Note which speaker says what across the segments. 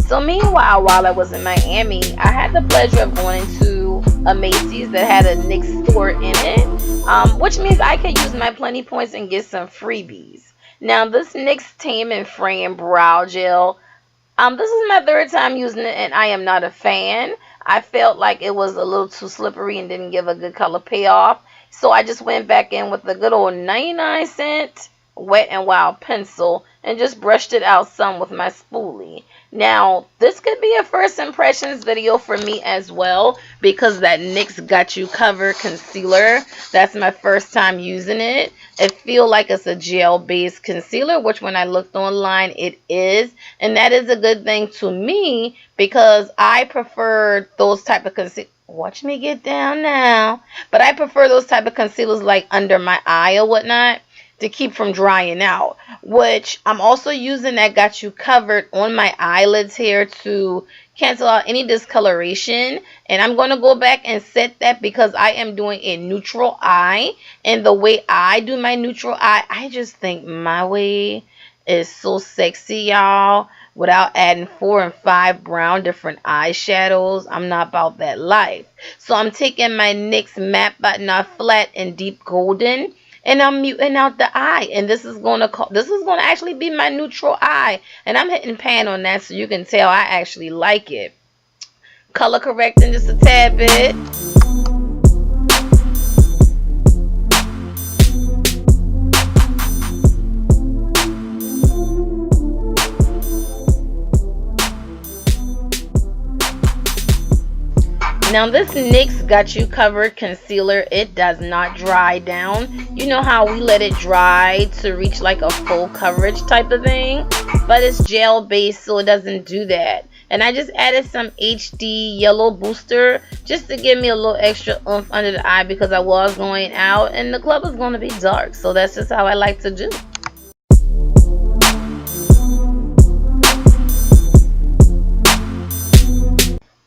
Speaker 1: So meanwhile, while I was in Miami, I had the pleasure of going to a Macy's that had a NYX store in it, which means I could use my Plenty Points and get some freebies. Now, this NYX Tame and Frame Brow Gel, this is my third time using it, and I am not a fan. I felt like it was a little too slippery and didn't give a good color payoff. So I just went back in with the good old 99-cent Wet n Wild pencil and just brushed it out some with my spoolie. Now, this could be a first impressions video for me as well, because that NYX Got You Covered concealer, that's my first time using it. It feels like it's a gel-based concealer, which when I looked online, it is. And that is a good thing to me, because I prefer those type of concealers. Watch me get down now. But I prefer those type of concealers like under my eye or whatnot, to keep from drying out, which I'm also using that Got You Covered on my eyelids here to cancel out any discoloration. And I'm going to go back and set that because I am doing a neutral eye, and the way I do my neutral eye, I just think my way is so sexy, y'all, without adding 4 and 5 brown different eyeshadows. I'm not about that life. So I'm taking my NYX Matte But Not Flat in Deep Golden, and I'm muting out the eye, and this is gonna actually be my neutral eye, and I'm hitting pan on that so you can tell I actually like it. Color correcting just a tad bit. Now this NYX Got You Covered concealer, it does not dry down. You know how we let it dry to reach like a full coverage type of thing, but it's gel based, so it doesn't do that. And I just added some HD yellow booster just to give me a little extra oomph under the eye, because I was going out and the club is going to be dark, so that's just how I like to do.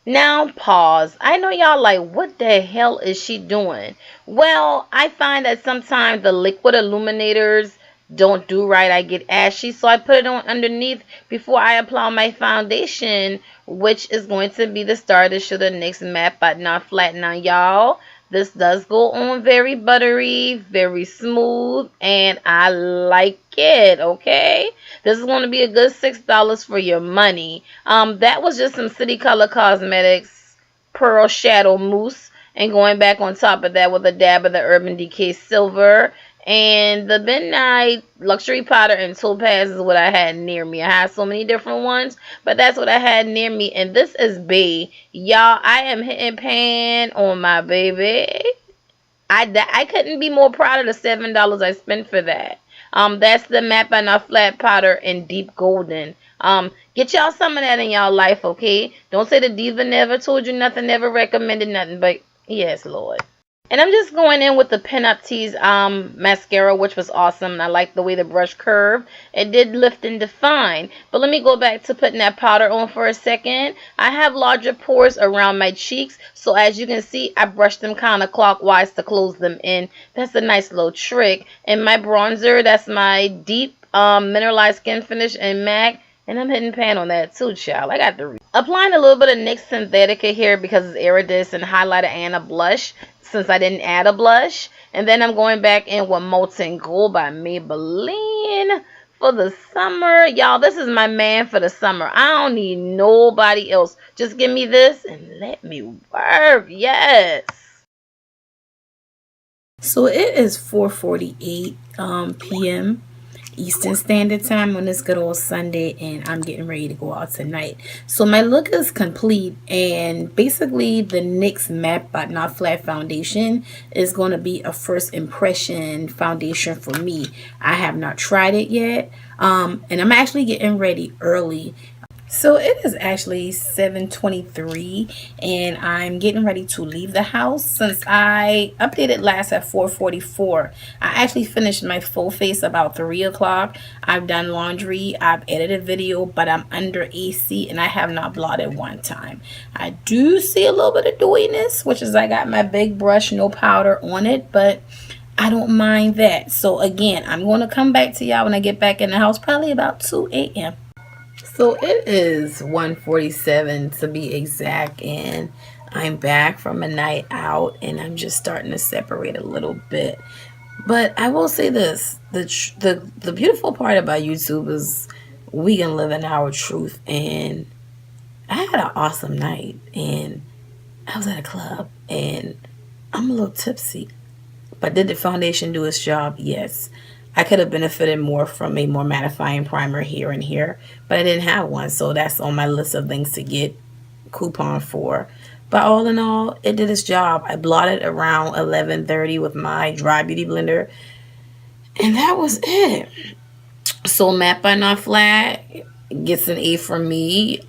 Speaker 1: Now pause. I know y'all like, what the hell is she doing? Well, I find that sometimes the liquid illuminators don't do right. I get ashy, so I put it on underneath before I apply my foundation, which is going to be the Starter Sugar NYX Matte But Not Flat. Now y'all, this does go on very buttery, very smooth, and I like it, okay? This is going to be a good $6 for your money. That was just some City Color Cosmetics Pearl Shadow Mousse, and going back on top of that with a dab of the Urban Decay Silver. And the Midnight Luxury Powder and Topaz is what I had near me. I had so many different ones, but that's what I had near me. And this is Bday. Y'all, I am hitting pan on my baby. I couldn't be more proud of the $7 I spent for that. That's the Matte But Not Flat powder in Deep Golden. Get y'all some of that in y'all life, okay? Don't say the Diva never told you nothing, never recommended nothing, but yes, Lord. And I'm just going in with the Pin Up Tease mascara, which was awesome. And I like the way the brush curved. It did lift and define. But let me go back to putting that powder on for a second. I have larger pores around my cheeks. So as you can see, I brushed them kind of clockwise to close them in. That's a nice little trick. And my bronzer, that's my deep mineralized skin finish in MAC. And I'm hitting pan on that too, child. I got the applying a little bit of NYX Synthetica here because it's iridescent highlighter and a blush, since I didn't add a blush. And then I'm going back in with Molten Gold by Maybelline for the summer. Y'all, this is my man for the summer. I don't need nobody else. Just give me this and let me work. Yes.
Speaker 2: So it is 4:48 p.m. Eastern Standard Time on this good old Sunday, and I'm getting ready to go out tonight. So my look is complete, and basically the NYX Matte But Not Flat foundation is going to be a first impression foundation for me. I have not tried it yet, and I'm actually getting ready early. So it is actually 7:23 and I'm getting ready to leave the house. Since I updated last at 4:44, I actually finished my full face about 3 o'clock. I've done laundry, I've edited video, but I'm under AC and I have not blotted one time. I do see a little bit of dewiness, which is I got my big brush, no powder on it, but I don't mind that. So again, I'm going to come back to y'all when I get back in the house, probably about 2 a.m. So it is 1:47 to be exact, and I'm back from a night out, and I'm just starting to separate a little bit. But I will say this: the beautiful part about YouTube is we can live in our truth. And I had an awesome night, and I was at a club, and I'm a little tipsy. But did the foundation do its job? Yes. I could have benefited more from a more mattifying primer here and here, but I didn't have one, so that's on my list of things to get coupon for. But all in all, it did its job. I blotted around 11:30 with my dry beauty blender, and that was it. So matte by not flat gets an A from me.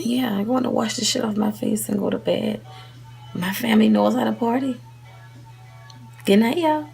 Speaker 2: Yeah, I'm going to wash the shit off my face and go to bed. My family knows how to party. Good night, y'all.